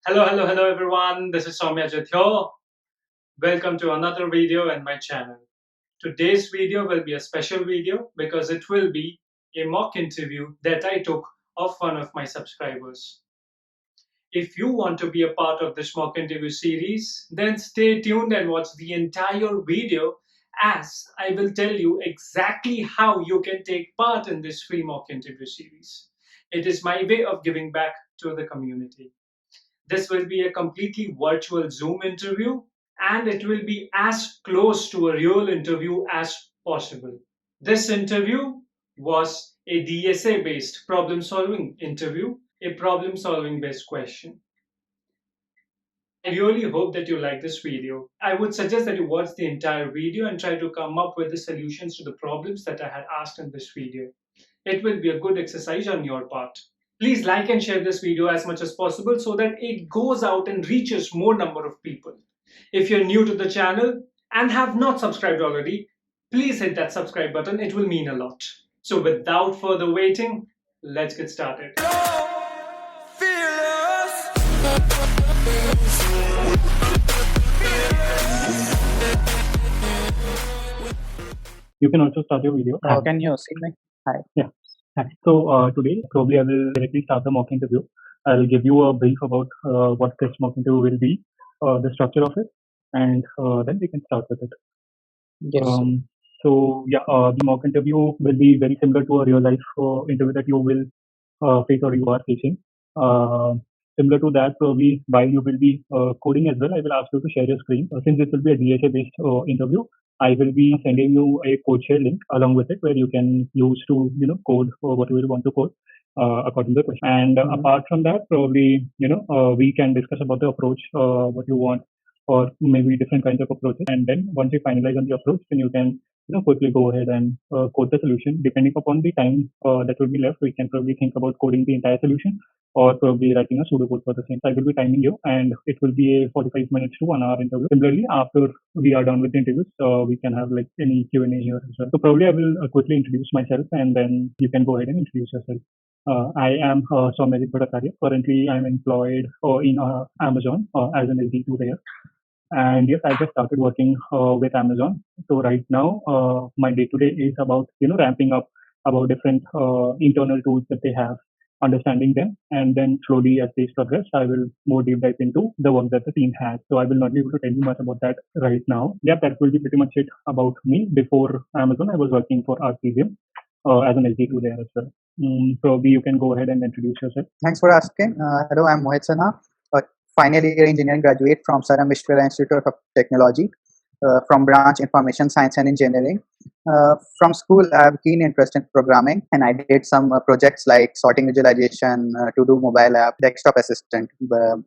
Hello everyone. This is Soumya here. Welcome to another video in my channel. Today's video will be a special video because it will be a mock interview that I took of one of my subscribers. If you want to be a part of this mock interview series, then stay tuned and watch the entire video as I will tell you exactly how you can take part in this free mock interview series. It is my way of giving back to the community. This will be a completely virtual Zoom interview and it will be as close to a real interview as possible. This interview was a DSA based problem solving interview, a problem solving based question. I really hope that you like this video. I would suggest that you watch the entire video and try to come up with the solutions to the problems that I had asked in this video. It will be a good exercise on your part. Please like and share this video as much as possible so that it goes out and reaches more number of people. If you're new to the channel and have not subscribed already, please hit that subscribe button. It will mean a lot. So without further waiting, let's get started. You can also start your video. Can you see me? Hi. Yeah. Hi. So today, probably I will directly start the mock interview. I'll give you a brief about what this mock interview will be, the structure of it, and then we can start with it. Yes. So yeah, the mock interview will be very similar to a real life interview that you will face or you are facing. Similar to that, probably while you will be coding as well, I will ask you to share your screen. Since this will be a DSA based interview, I will be sending you a code share link along with it where you can use to code or whatever you want to code according to the question. And apart from that, probably we can discuss about the approach, what you want, or maybe different kinds of approaches. And then once you finalize on the approach, then you can quickly go ahead and code the solution. Depending upon the time that will be left, we can probably think about coding the entire solution or probably writing a pseudocode for the same. I will be timing you, and it will be a 45 minutes to 1 hour interview. Similarly, after we are done with the interviews, we can have like any Q&A here as well. So probably I will quickly introduce myself, and then you can go ahead and introduce yourself. I am Soumya Bhattacharya. Currently, I'm employed in Amazon as an SD2 there. And yes, I just started working with Amazon. So right now, my day-to-day is about ramping up about different internal tools that they have, understanding them, and then slowly as they progress, I will more deep dive into the work that the team has. So I will not be able to tell you much about that right now. Yeah, that will be pretty much it about me. Before Amazon, I was working for Artesium as an SD2 there as well. Probably you can go ahead and introduce yourself. Thanks for asking. Hello, I'm Mohit Sinha, a final year engineering graduate from Saram Vishwara Institute of Technology, from branch Information Science and Engineering. From school, I have keen interest in programming, and I did some projects like sorting visualization, to do mobile app, desktop assistant,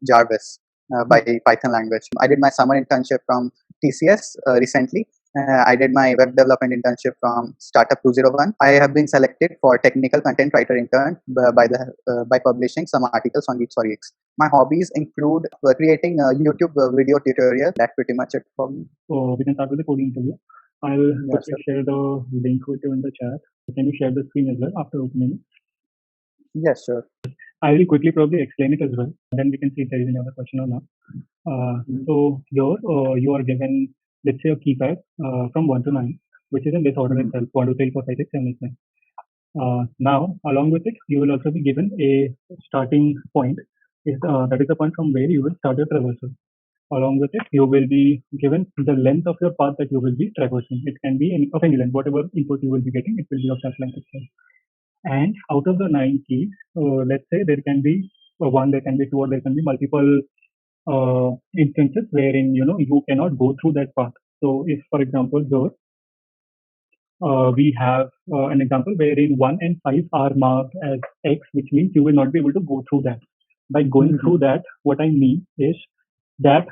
Jarvis by Python language. I did my summer internship from TCS recently. I did my web development internship from Startup 201. I have been selected for technical content writer intern by publishing some articles on GeekStoryX. My hobbies include creating a YouTube video tutorial. That's pretty much it for me. So we can start with the coding interview. I'll share the link with you in the chat. Can you share the screen as well after opening it? Yes, sure. I will quickly probably explain it as well. Then we can see if there is any other question or not. So here you are given, let's say, a keypad from 1 to 9, which is in this order itself: 1, 2, 3, 4, 5, 6, 7, 8, 9. Now, along with it, you will also be given a starting point. That is the point from where you will start your traversal. Along with it, you will be given the length of your path that you will be traversing. It can be of any length, whatever input you will be getting, it will be of that length itself. And out of the 9 keys, let's say there can be one, there can be two, or there can be multiple instances wherein you cannot go through that path. So if, for example, here we have an example wherein 1 and 5 are marked as X, which means you will not be able to go through that. By going through that, what I mean is that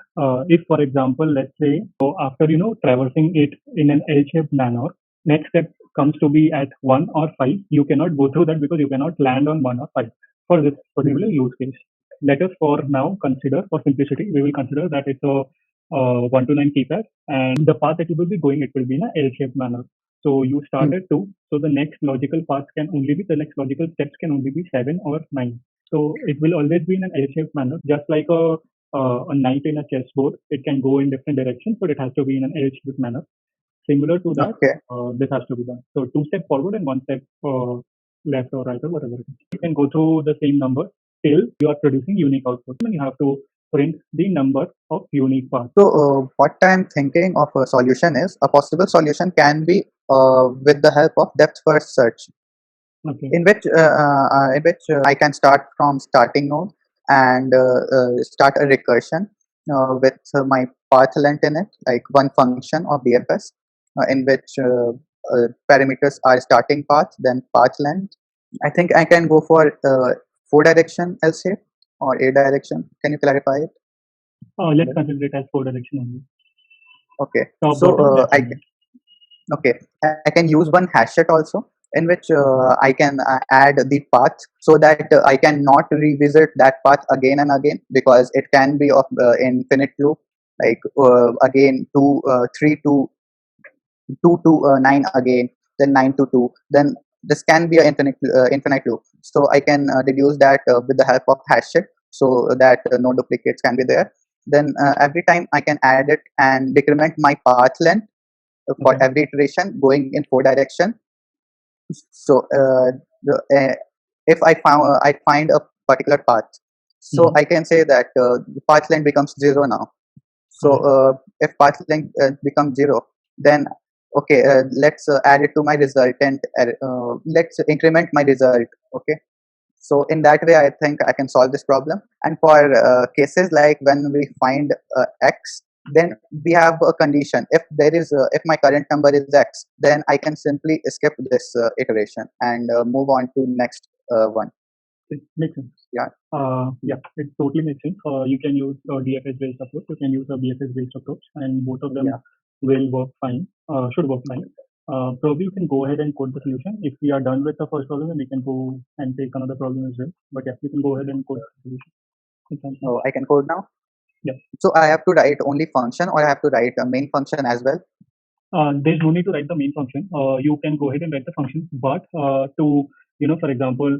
if, for example, let's say, so after traversing it in an L-shaped manner, next step comes to be at 1 or 5. You cannot go through that because you cannot land on 1 or 5 for this particular use case. Let us for now consider, for simplicity, we will consider that it's a 1 to 9 keypad, and the path that you will be going, it will be in an L-shaped manner. So you started 2, so the next logical path can only be, the next logical steps can only be 7 or 9. So it will always be in an L-shaped manner, just like a knight in a chessboard. It can go in different directions, but it has to be in an L-shaped manner. Similar to that, Okay. this has to be done. So two step forward and one step left or right or whatever it is. You can go through the same number till you are producing unique output, and you have to print the number of unique parts. So what I'm thinking of a solution is a possible solution can be with the help of depth first search, Okay. in which I can start from starting node and start a recursion with my path length in it, like one function of DFS, in which parameters are starting path, then path length. I think I can go for 4-direction L shape or 8-direction. Can you clarify it? Let's consider it as 4 direction only. Okay. Top, So bottom, left, and right. okay, I can use one hash set also, in which I can add the path so that I can not revisit that path again and again, because it can be of infinite loop, like again 3 to 2 to 9 again, then 9 to 2, then this can be an infinite loop. So I can deduce that with the help of hash set, so that no duplicates can be there. Then every time I can add it and decrement my path length for Okay. every iteration going in 4 direction. So if I find a particular path, so Mhm. I can say that the path length becomes 0 now. So Alright. if path length becomes 0, then okay, let's add it to my resultant. Let's increment my result. Okay. So in that way, I think I can solve this problem. And for cases like when we find x, then we have a condition. If there is, if my current number is x, then I can simply skip this iteration and move on to next one. It makes sense. Yeah. Yeah, it totally makes sense. You can use a DFS based approach. You can use a BFS based approach, and both of them Yeah. will work fine. Should work fine. Probably you can go ahead and code the solution. If we are done with the first problem, then we can go and take another problem as well. But yeah, you can go ahead and code the solution. It sounds fine. Oh, I can code now. Yeah. So I have to write only function, or I have to write a main function as well. There's no need to write the main function. You can go ahead and write the function, but for example,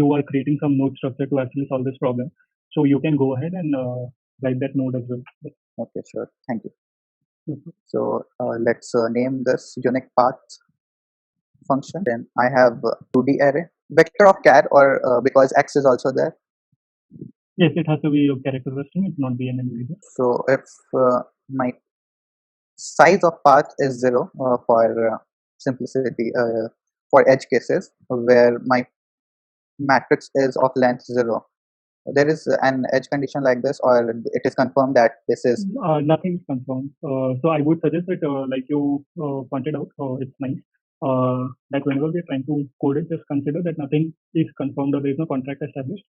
you are creating some node structure to actually solve this problem. So you can go ahead and write that node as well. Okay, sure. Thank you. Mhm. So let's name this unique path function. Then I have 2D array vector of char, or because x is also there. Yes, it has to be a character string. It not be an integer. So if my size of path is 0 for simplicity, for edge cases where my matrix is of length 0, there is an edge condition like this, or it is confirmed that this is Nothing is confirmed. So I would suggest that, like you pointed out, it's nice that whenever we are trying to code it, just consider that nothing is confirmed or there is no contract established.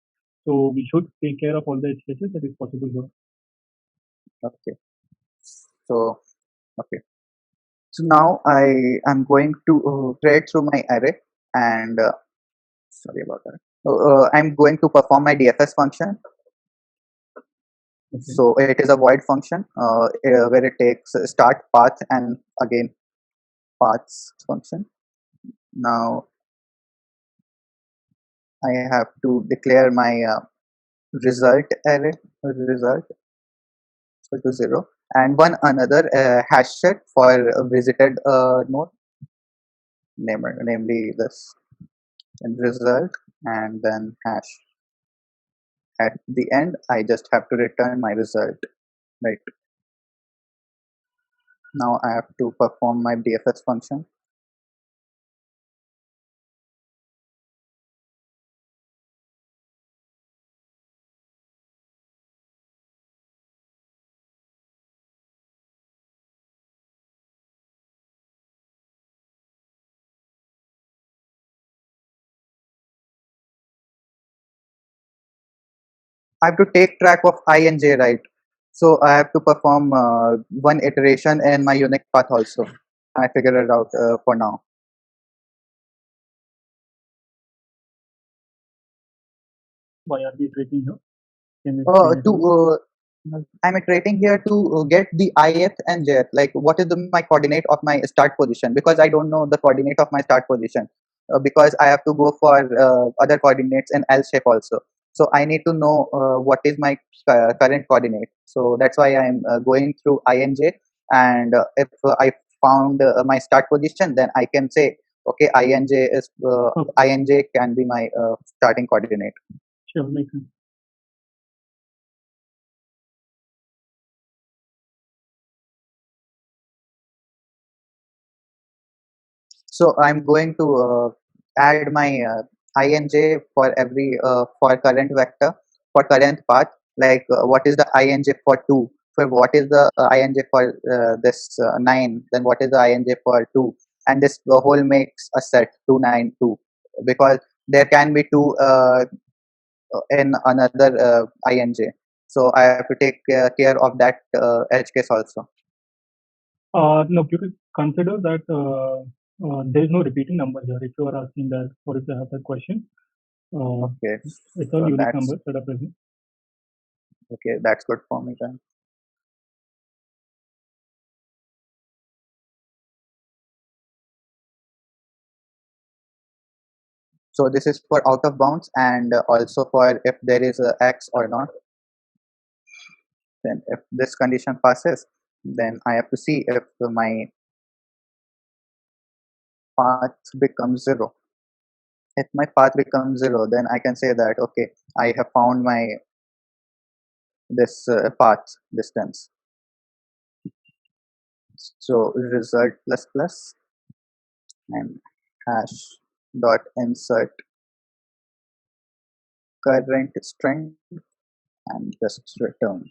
So we should take care of all the edge cases that is possible here. okay. So okay. So now I am going to thread through my array, and sorry about that. I'm going to perform my DFS function. Okay. So it is a void function where it takes start path and again paths function. Now I have to declare my result array result equal to 0, and one another hash set for a visited node, namely this, and result, and then hash. At the end, I just have to return my result. Right. Now I have to perform my DFS function. I have to take track of I and j, right? So I have to perform one iteration in my unique path also. I figured it out for now. Why are we iterating here? Can you explain it out? I'm iterating here to get the ith and jth, like what is my coordinate of my start position, because I don't know the coordinate of my start position. because I have to go for other coordinates in L shape also. So I need to know what is my current coordinate. So that's why I'm going through INJ, and if I found my start position, then I can say, okay, Okay, INJ can be my starting coordinate. sure, makes sense. So I'm going to add my INJ for every for current vector for current path. Like what is the INJ for 2? For what is the INJ for this 9? Then what is the INJ for 2? And this whole makes a set 292, because there can be 2 in another INJ. So I have to take care of that edge case also. No, you can consider that there is no repeating number here. If you are asking that, or if you have that question, Okay, it's all so unique numbers that are present. that's good for me then. So this is for out of bounds, and also for if there is a x or not. Then if this condition passes, then I have to see if my path becomes 0. If my path becomes 0, then I can say that, okay, I have found my this path distance. So result plus plus and hash dot insert current string and just return.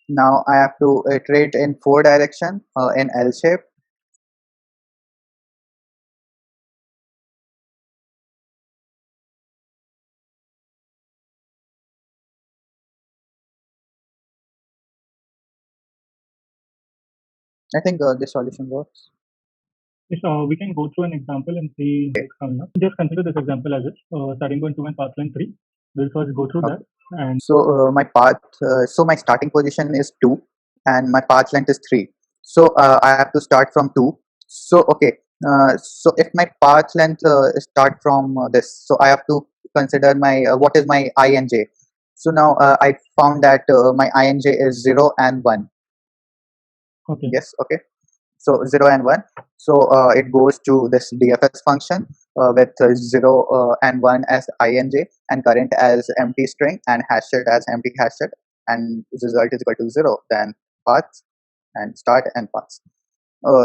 Now I have to iterate in 4 direction in L shape. I think this solution works. Yes, we can go through an example and see how it's coming up. Just consider this example as is starting point 2 and path line 3. We'll first go through that. And So my starting position is 2, and my path length is 3. So I have to start from 2. So okay, so if my path length start from this, so I have to consider my what is my INJ. So now I found that my INJ is 0 and 1. okay, Yes, okay. So 0 and 1. So it goes to this DFS function with 0 and 1 as INJ, and current as empty string, and hashed as empty hashed, and result is equal to 0. Then paths and start and paths.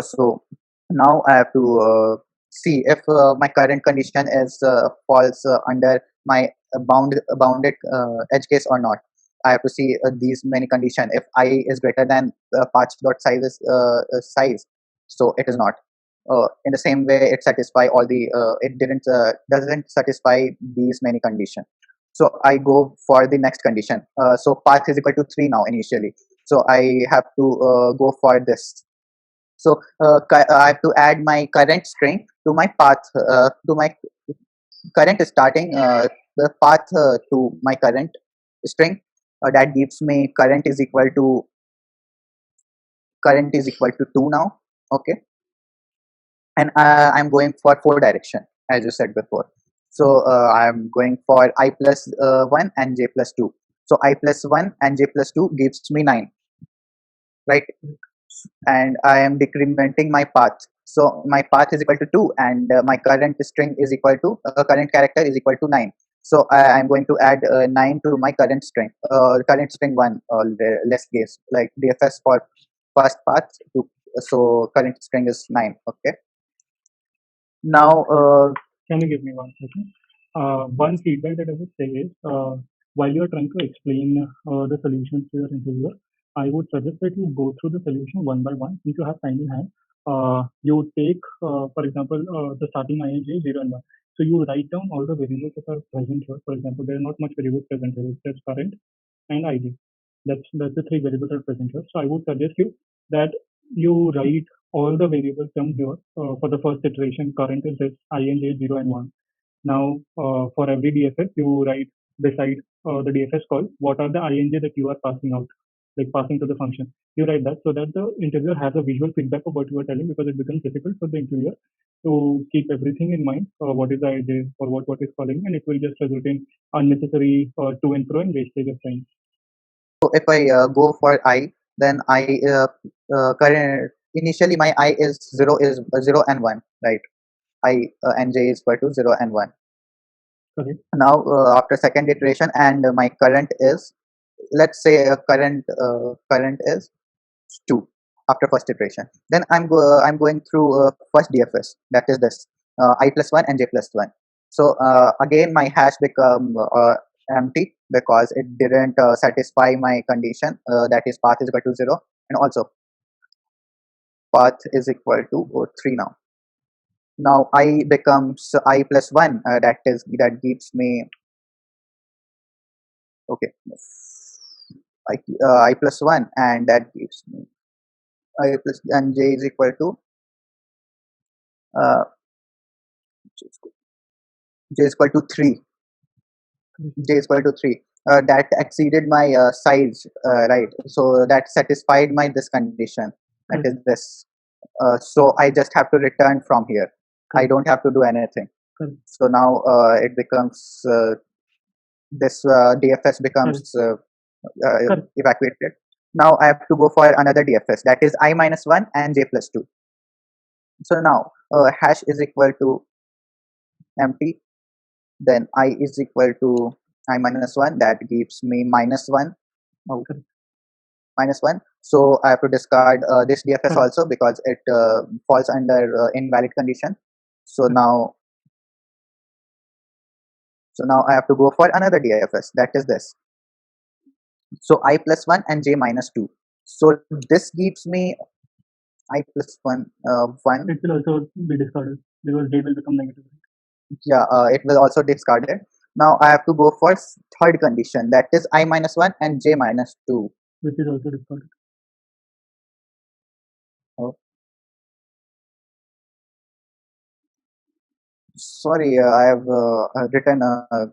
So now I have to see if my current condition is falls under my bounded edge case or not. I have to see these many condition. If I is greater than path dot size, so it is not. In the same way, it satisfy all the it didn't doesn't satisfy these many condition. So I go for the next condition. So path is equal to 3 now initially. So I have to go for this. So I have to add my current string to my path to my current starting the path to my current string. That gives me current is equal to 2 now. Okay, and I'm going for 4 direction as you said before. So I'm going for I plus 1 and j plus 2. So I plus 1 and j plus 2 gives me 9, right? And I am decrementing my path. So my path is equal to 2, and my current string is equal to current character is equal to 9. So I'm going to add 9 to my current string 1, less case, like DFS for first path. So current string is 9. Okay. Now, can you give me 1 second? One feedback that I would say is while you are trying to explain the solutions to your interviewer, I would suggest that you go through the solution one by one. If you have time in hand, you take, for example, the starting INJ 0 and 1. So you write down all the variables that are present here. For example, there are not much variables present here. It's just current and ID. That's the 3 variables that are present here. So I would suggest you that you write all the variables down here for the first iteration. Current is this INJ 0 and 1. Now, for every DFS, you write beside the DFS call what are the INJ that you are passing out. like passing to the function. You write that so that the interviewer has a visual feedback of what you are telling, because it becomes difficult for the interviewer to keep everything in mind, what is the idea or what is calling, and it will just result in unnecessary to and fro and wastage of time. So if I go for I, then I current initially my I is zero and one, right? I and j is equal to 0 and 1. Correct. Now after second iteration, and my current is, let's say current is 2 after first iteration. Then I'm going through first DFS, that is this I plus 1 and j plus 1. So again my hash become empty because it didn't satisfy my condition, that is path is equal to 0, and also path is equal to 3 now. Now I becomes I plus 1, that gives me, okay, I plus 1, and that gives me I plus, and j is equal to uh, j is equal to 3. J is equal to 3. That exceeded my size, right? So that satisfied my this condition, that is this. So I just have to return from here. I don't have to do anything. So now it becomes this DFS becomes evacuated. Now I have to go for another DFS, that is I minus 1 and j plus 2. So now hash is equal to empty, then I is equal to I minus 1, that gives me minus 1. Okay. Minus 1. So I have to discard this DFS also, because it falls under invalid condition. So now I have to go for another DFS, that is this. So I plus 1 and j minus 2. So this gives me I plus 1 1. It will also be discarded because j will become negative. Yeah, it will also discarded. Now I have to go for third condition, that is I minus 1 and j minus 2, which is also discarded. Oh. Sorry, I have written a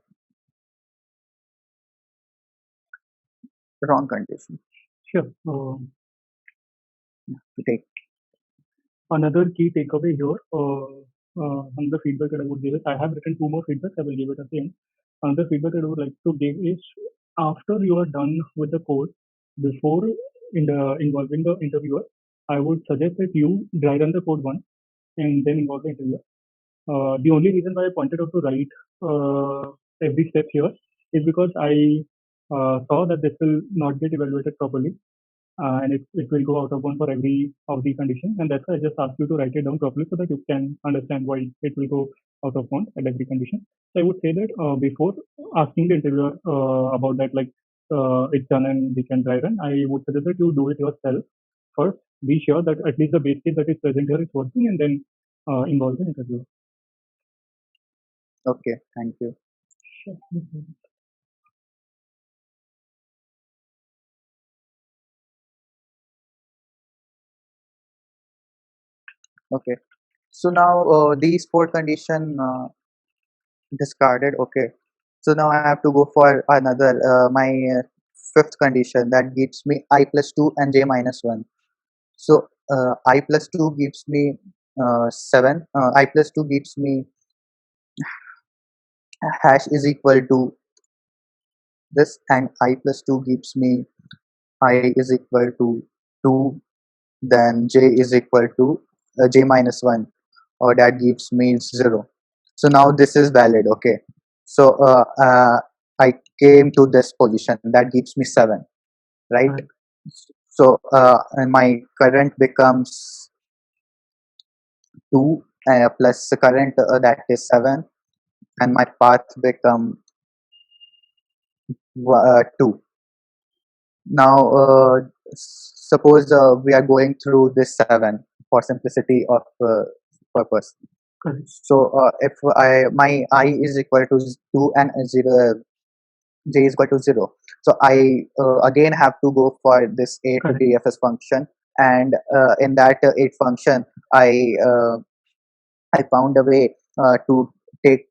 wrong condition. Sure. Take. Another key takeaway here, on the feedback that I would give it, I have written 2 more feedbacks. I will give it at the end. Another feedback that I would like to give is, after you are done with the code, before involving the interviewer, I would suggest that you dry run the code once and then involve the interviewer. The only reason why I pointed out to write every step here is because I saw that this will not get evaluated properly, and it will go out of bounds for every of the conditions, and that's why I just asked you to write it down properly so that you can understand why it will go out of bounds at every condition. So I would say that before asking the interviewer about that, like it's done and we can dry run, I would suggest that you do it yourself first. Be sure that at least the base case that is present here is working, and then involve the interviewer. Okay, thank you. Sure. Okay, so now these 4 condition discarded. Okay, so now I have to go for another my fifth condition, that gives me I plus 2 and j minus 1. So I plus 2 gives me 7. I plus 2 gives me hash is equal to this, and I plus 2 gives me I is equal to 2, then j is equal to j minus 1, or that gives me 0. So now this is valid. Okay, so I came to this position, that gives me 7, right? So and my current becomes 2 plus the current, that is 7, and my path become 2. Now suppose we are going through this 7 for simplicity of purpose. Correct. So if my I is equal to 2 and 0, j is equal to 0, so I again have to go for this 8 DFS function, and in that 8 function I found a way to take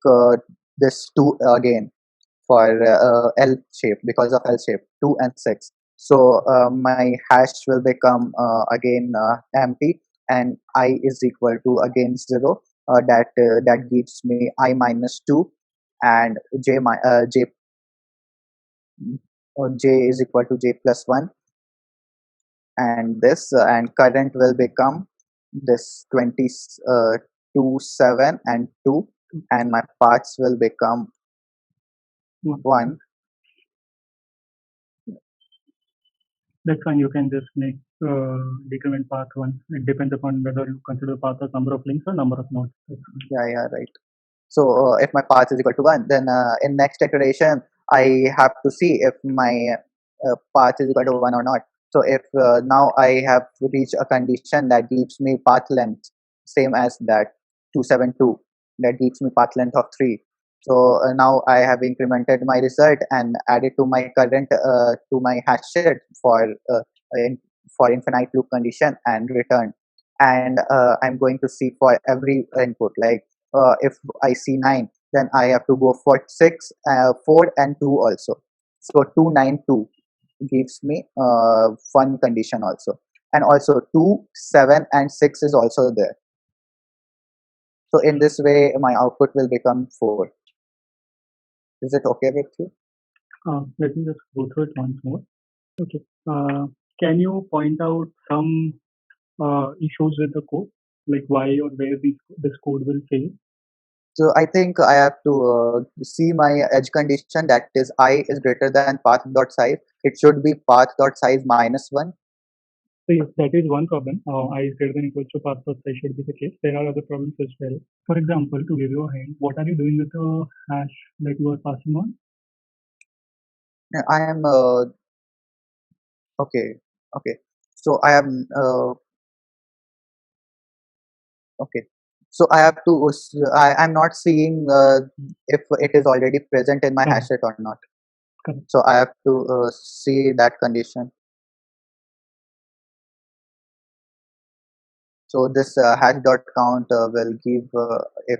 this 2 again for L shape, because of L shape 2 and 6. So my hash will become again empty, and I is equal to again 0. That gives me I minus 2, and j j is equal to j plus 1, and this and current will become this 2 7 and 2, and my paths will become One. 1. That's fine. You can just make decrement path one. It depends upon whether you consider path as number of links or number of nodes. That's fine. Yeah, right. So if my path is equal to 1, then in next iteration I have to see if my path is equal to 1 or not. So if now I have reached a condition that gives me path length same as that 272, that gives me path length of 3. So now I have incremented my result and added to my current to my hash rate in, for infinite loop condition and return. And I'm going to see for every input, like if I see 9, then I have to go for 6, 4 and 2 also. So 292 gives me one condition also, and also 2, 7 and 6 is also there. So in this way my output will become 4. Is it okay with you? Let me just go through it once more. Okay. Can you point out some issues with the code, like why or where this code will fail? So I think I have to see my edge condition, that is I is greater than path dot size. It should be path dot size minus 1. So yes, that is one problem. I is greater than equals to path dot size should be the case. There are other problems as well. For example, to give you a hint, what are you doing with the hash that you are passing on? I am okay. Okay. So I am okay. So I have to. I'm not seeing if it is already present in my Correct. hash rate or not. Correct. So I have to see that condition. So this hash dot count will give if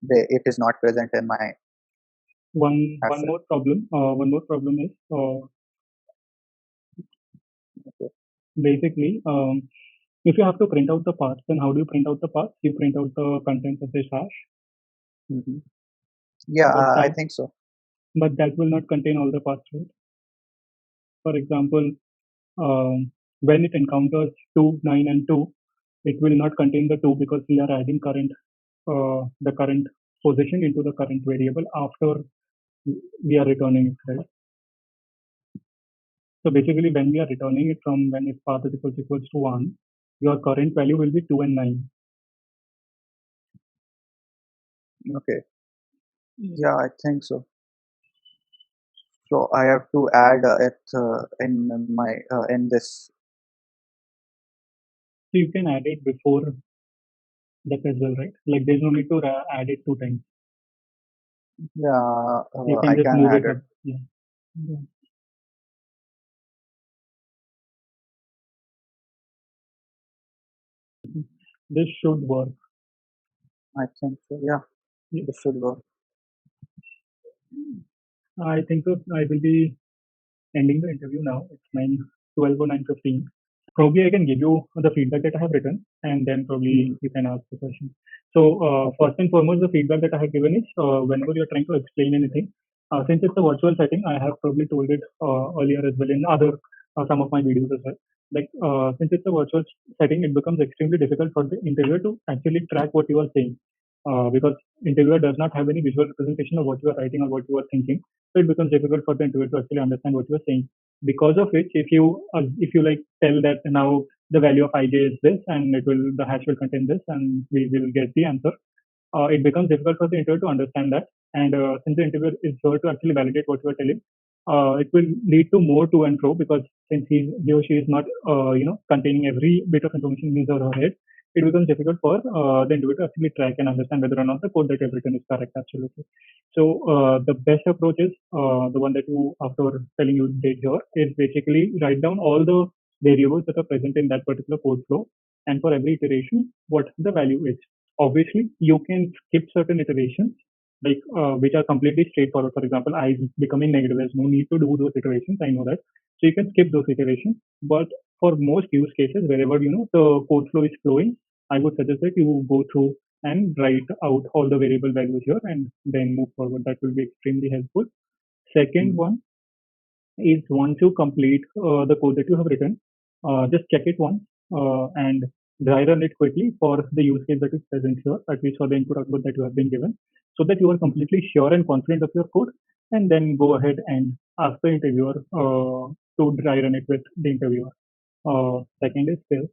it is not present in my One hash rate. more problem. One more problem is Okay. basically if you have to print out the path, then how do you print out the path? You print out the contents of this hash, Hmm. Yeah, but I that think so. will not contain all the paths, right? For example, when it encounters 2, 9, and 2, it will not contain the 2 because we are adding the current position into the current variable after we are returning it, right? So basically, when we are returning it from when its path is equals to 1, your current value will be 2 and 9. Okay. Yeah, I think so. So I have to add it in my in this. So you can add it before that as well, right? Like there's no need to add it 2 times. Yeah, You can I just can move add it it. up. Yeah. Yeah. This should work. I think so. Yeah, Yeah. this should work. I think so. I will be ending the interview now. It's 9:12 or 9:15. Probably I can give you the feedback that I have written, and then probably Mhm. you can ask the question. So first and foremost, the feedback that I have given is whenever you're trying to explain anything, since it's a virtual setting, I have probably told it earlier as well in other some of my videos as well. Like since it's a virtual setting, it becomes extremely difficult for the interviewer to actually track what you are saying, because interviewer does not have any visual representation of what you are writing or what you are thinking. So it becomes difficult for the interviewer to actually understand what you are saying. Because of which, if you like tell that now the value of ij is this and the hash will contain this and we will get the answer, it becomes difficult for the interviewer to understand that. And since the interviewer is here to actually validate what you are telling, it will lead to more to and fro, because since he or she is not containing every bit of information in his or her head, it becomes difficult for the interviewer to actually track and understand whether or not the code that you have written is correct. Absolutely. So the best approach is the one that you, after telling you did here, is basically write down all the variables that are present in that particular code flow, and for every iteration, what the value is. Obviously, you can skip certain iterations, like which are completely straightforward. For example, I is becoming negative. There's no need to do those iterations. I know that. So you can skip those iterations. But for most use cases, wherever the code flow is flowing, I would suggest that you go through and write out all the variable values here and then move forward. That will be extremely helpful. Second one is once you complete the code that you have written, just check it once and dry run it quickly for the use case that is present here, at least for the input output that you have been given, so that you are completely sure and confident of your code, and then go ahead and ask the interviewer to dry run it with the interviewer. Second is this.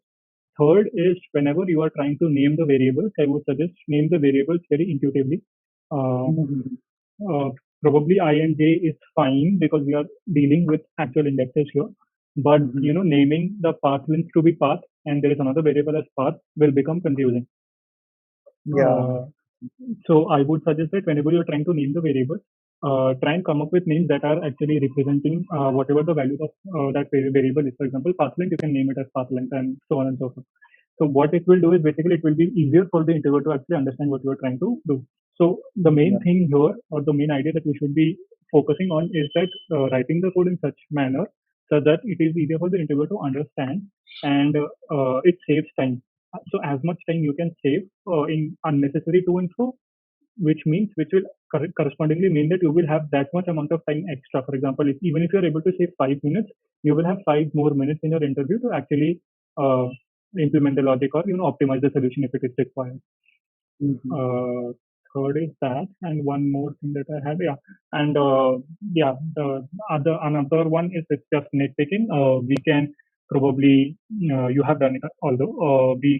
Third is whenever you are trying to name the variables, I would suggest name the variables very intuitively. Uh, Mhm. uh, Probably I and J is fine because we are dealing with actual indexes here. But Mhm. naming the path length to be path and there is another variable as path will become confusing. Yeah. Uh, so I would suggest that whenever you're trying to name the variables, try and come up with names that are actually representing whatever the value of that variable is. For example, path length, you can name it as path length and so on and so forth. So what it will do is basically it will be easier for the interviewer to actually understand what you are trying to do. So the main Yeah. thing here, or the main idea that you should be focusing on, is that writing the code in such manner so that it is easier for the interviewer to understand, and it saves time. So as much time you can save in unnecessary to and fro, which will correspondingly mean that you will have that much amount of time extra. For example, even if you're able to save 5 minutes, you will have 5 more minutes in your interview to actually uh, implement the logic or optimize the solution if it is required. Mhm. Uh, Third is that, and one more thing that I had, yeah, and yeah, the another one is it's just nitpicking. We can probably you have done it, although we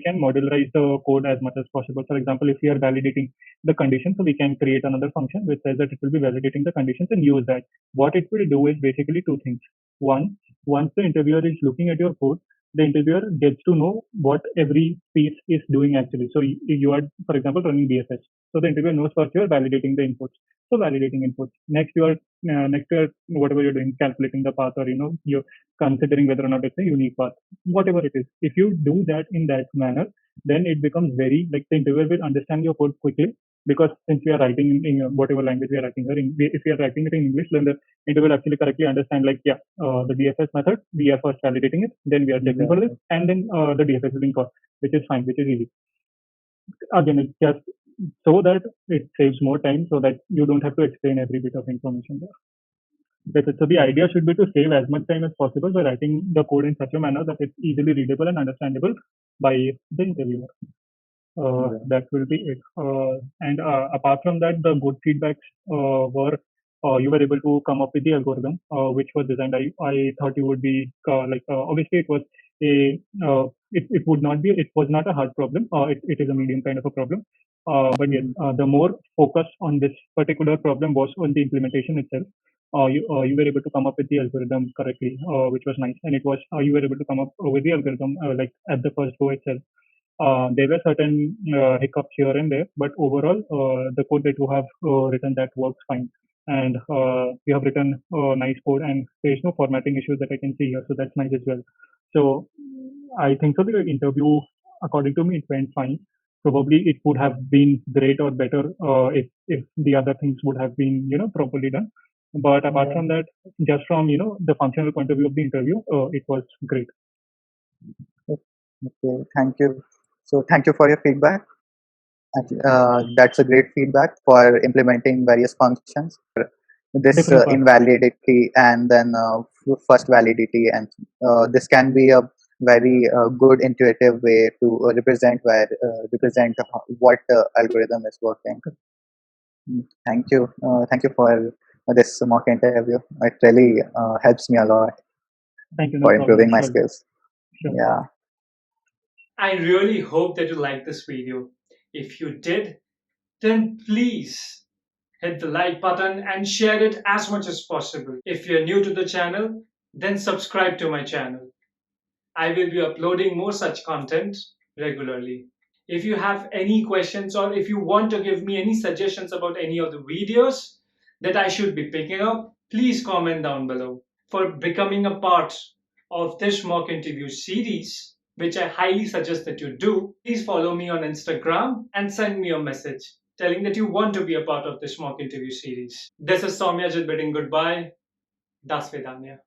can modularize the code as much as possible. For example, if we are validating the conditions, so we can create another function which says that it will be validating the conditions and use that. What it will do is basically two things. One, once the interviewer is looking at your code, the interviewer gets to know what every piece is doing actually. So you are, for example, running BFS. So the interviewer knows first you are validating the inputs. So validating inputs. Next you are whatever you're doing, calculating the path, or you're considering whether or not it's a unique path. Whatever it is, if you do that in that manner, then it becomes very like the interviewer will understand your code quickly, because since we are writing in whatever language we are writing here, if we are writing it in English, then the interviewer will actually correctly understand, like, yeah, the DFS method, we are first validating it, then we are checking for Yeah. this, and then the DFS is being called, which is fine, which is easy. Again, it's just so that it saves more time, so that you don't have to explain every bit of information there. That's it. So the idea should be to save as much time as possible by writing the code in such a manner that it's easily readable and understandable by the interviewer. Yeah. That will be it. And apart from that, the good feedbacks were you were able to come up with the algorithm which was designed. I thought you would be obviously it was it would not be, it was not a hard problem. It is a medium kind of a problem. But yes, Mhm. the more focus on this particular problem was on the implementation itself. You were able to come up with the algorithm correctly, which was nice, and it was you were able to come up with the algorithm like at the first go itself. There were certain hiccups here and there, but overall, the code that you have written, that works fine. And you have written nice code, and there is no formatting issues that I can see here, so that's nice as well. So I think so. The interview, according to me, it went fine. Probably it would have been great or better if the other things would have been properly done. But apart Yeah. from that, just from the functional point of view of the interview, it was great. Okay. Thank you. So thank you for your feedback. That's a great feedback for implementing various functions. This Different parts. invalidity and then first validity, and this can be a very good intuitive way to represent what algorithm is working. Thank you for this mock interview. It really helps me a lot Thank you. No for problem. improving my Sure. skills. Sure. Yeah. I really hope that you liked this video. If you did, then please hit the like button and share it as much as possible. If you're new to the channel, then subscribe to my channel. I will be uploading more such content regularly. If you have any questions or if you want to give me any suggestions about any of the videos that I should be picking up, please comment down below. For becoming a part of this mock interview series, which I highly suggest that you do, please follow me on Instagram and send me a message telling that you want to be a part of this mock interview series. This is Soumya bidding goodbye. Das Vedanya.